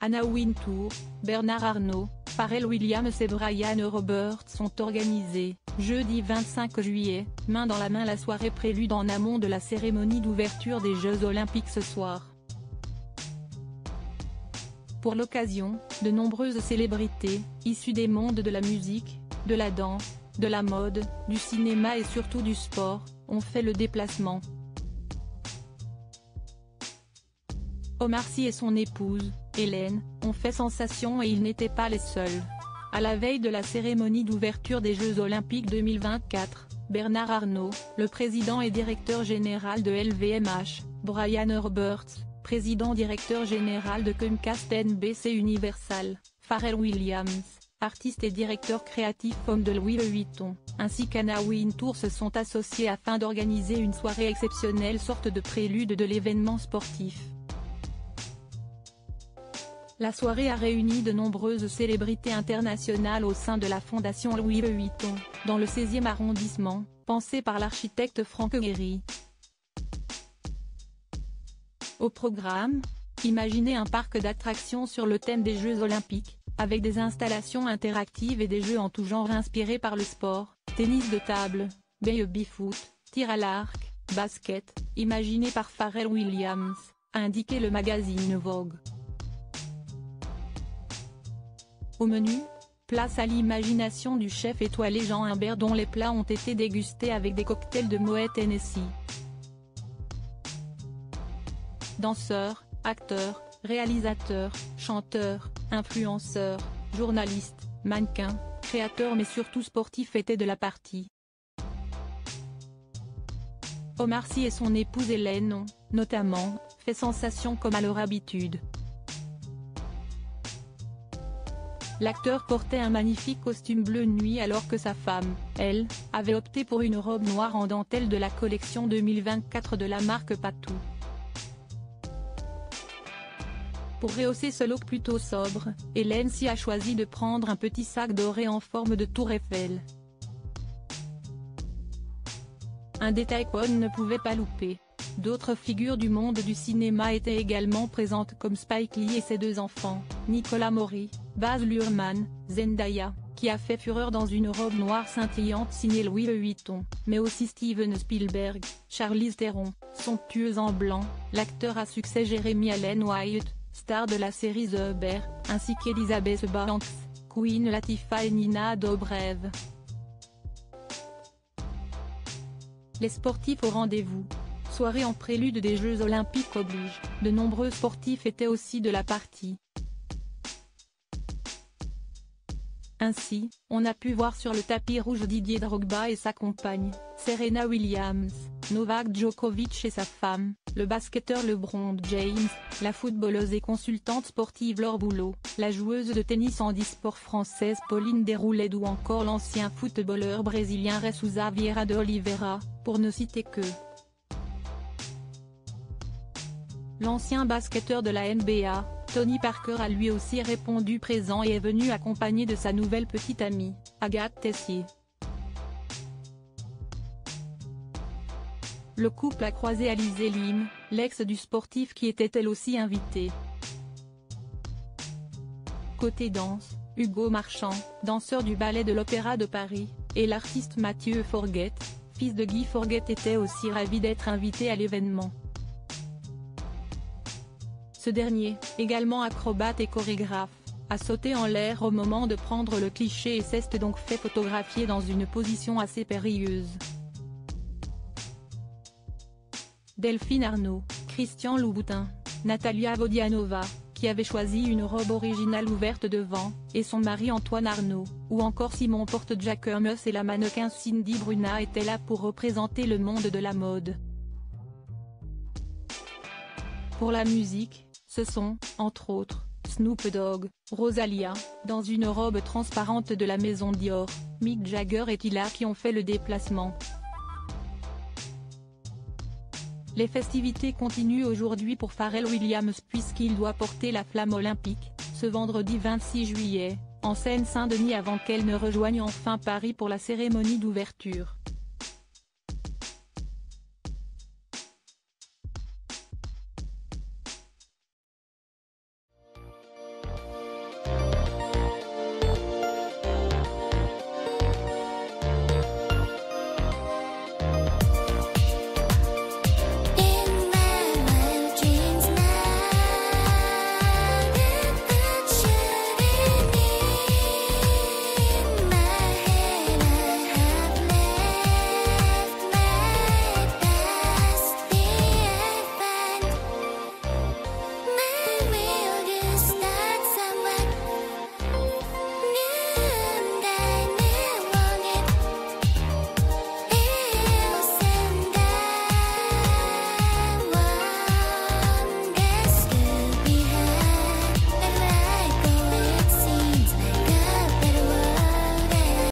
Anna Wintour, Bernard Arnault, Pharrell Williams et Brian Roberts sont organisés, jeudi 25 juillet, main dans la main la soirée prélude en amont de la cérémonie d'ouverture des Jeux Olympiques ce soir. Pour l'occasion, de nombreuses célébrités, issues des mondes de la musique, de la danse, de la mode, du cinéma et surtout du sport, ont fait le déplacement. Omar Sy et son épouse, Hélène, ont fait sensation et ils n'étaient pas les seuls. À la veille de la cérémonie d'ouverture des Jeux Olympiques 2024, Bernard Arnault, le président et directeur général de LVMH, Brian Roberts, président-directeur général de Comcast NBC Universal, Pharrell Williams, artiste et directeur créatif homme de Louis Vuitton, ainsi qu'Anna Wintour se sont associés afin d'organiser une soirée exceptionnelle, sorte de prélude de l'événement sportif. La soirée a réuni de nombreuses célébrités internationales au sein de la fondation Louis Vuitton, dans le 16e arrondissement, pensée par l'architecte Frank Gehry. Au programme, imaginez un parc d'attractions sur le thème des Jeux Olympiques, avec des installations interactives et des jeux en tout genre inspirés par le sport, tennis de table, baby-foot, tir à l'arc, basket, imaginé par Pharrell Williams, a indiqué le magazine Vogue. Au menu, place à l'imagination du chef étoilé Jean Humbert dont les plats ont été dégustés avec des cocktails de Moet Hennessy. Danseurs, acteurs, réalisateurs, chanteurs, influenceurs, journalistes, mannequins, créateurs mais surtout sportifs étaient de la partie. Omar Sy et son épouse Hélène ont, notamment, fait sensation comme à leur habitude. L'acteur portait un magnifique costume bleu nuit alors que sa femme, elle, avait opté pour une robe noire en dentelle de la collection 2024 de la marque Patou. Pour rehausser ce look plutôt sobre, Hélène Sy a choisi de prendre un petit sac doré en forme de tour Eiffel. Un détail qu'on ne pouvait pas louper. D'autres figures du monde du cinéma étaient également présentes comme Spike Lee et ses deux enfants, Nicolas Maury, Baz Luhrmann, Zendaya, qui a fait fureur dans une robe noire scintillante signée Louis Vuitton, mais aussi Steven Spielberg, Charlize Theron, somptueuse en blanc, l'acteur à succès Jeremy Allen White, star de la série The Bear, ainsi qu'Elizabeth Banks, Queen Latifah et Nina Dobrev. Les sportifs au rendez-vous. Soirée en prélude des Jeux Olympiques oblige, de nombreux sportifs étaient aussi de la partie. Ainsi, on a pu voir sur le tapis rouge Didier Drogba et sa compagne, Serena Williams, Novak Djokovic et sa femme, le basketteur LeBron James, la footballeuse et consultante sportive Laure Boulot, la joueuse de tennis handisport française Pauline Déroulède ou encore l'ancien footballeur brésilien Jesusa Vieira de Oliveira, pour ne citer que. L'ancien basketteur de la NBA, Tony Parker a lui aussi répondu présent et est venu accompagné de sa nouvelle petite amie, Agathe Tessier. Le couple a croisé Alizé Lim, l'ex du sportif qui était elle aussi invitée. Côté danse, Hugo Marchand, danseur du ballet de l'Opéra de Paris, et l'artiste Mathieu Forget, fils de Guy Forget était aussi ravi d'être invité à l'événement. Ce dernier, également acrobate et chorégraphe, a sauté en l'air au moment de prendre le cliché et s'est donc fait photographier dans une position assez périlleuse. Delphine Arnault, Christian Louboutin, Natalia Vodianova, qui avait choisi une robe originale ouverte devant, et son mari Antoine Arnault, ou encore Simon Porte-Jacquemus et la mannequin Cindy Bruna étaient là pour représenter le monde de la mode. Pour la musique, ce sont, entre autres, Snoop Dogg, Rosalia, dans une robe transparente de la maison Dior, Mick Jagger et Tila qui ont fait le déplacement. Les festivités continuent aujourd'hui pour Pharrell Williams puisqu'il doit porter la flamme olympique, ce vendredi 26 juillet, en Seine-Saint-Denis avant qu'elle ne rejoigne enfin Paris pour la cérémonie d'ouverture.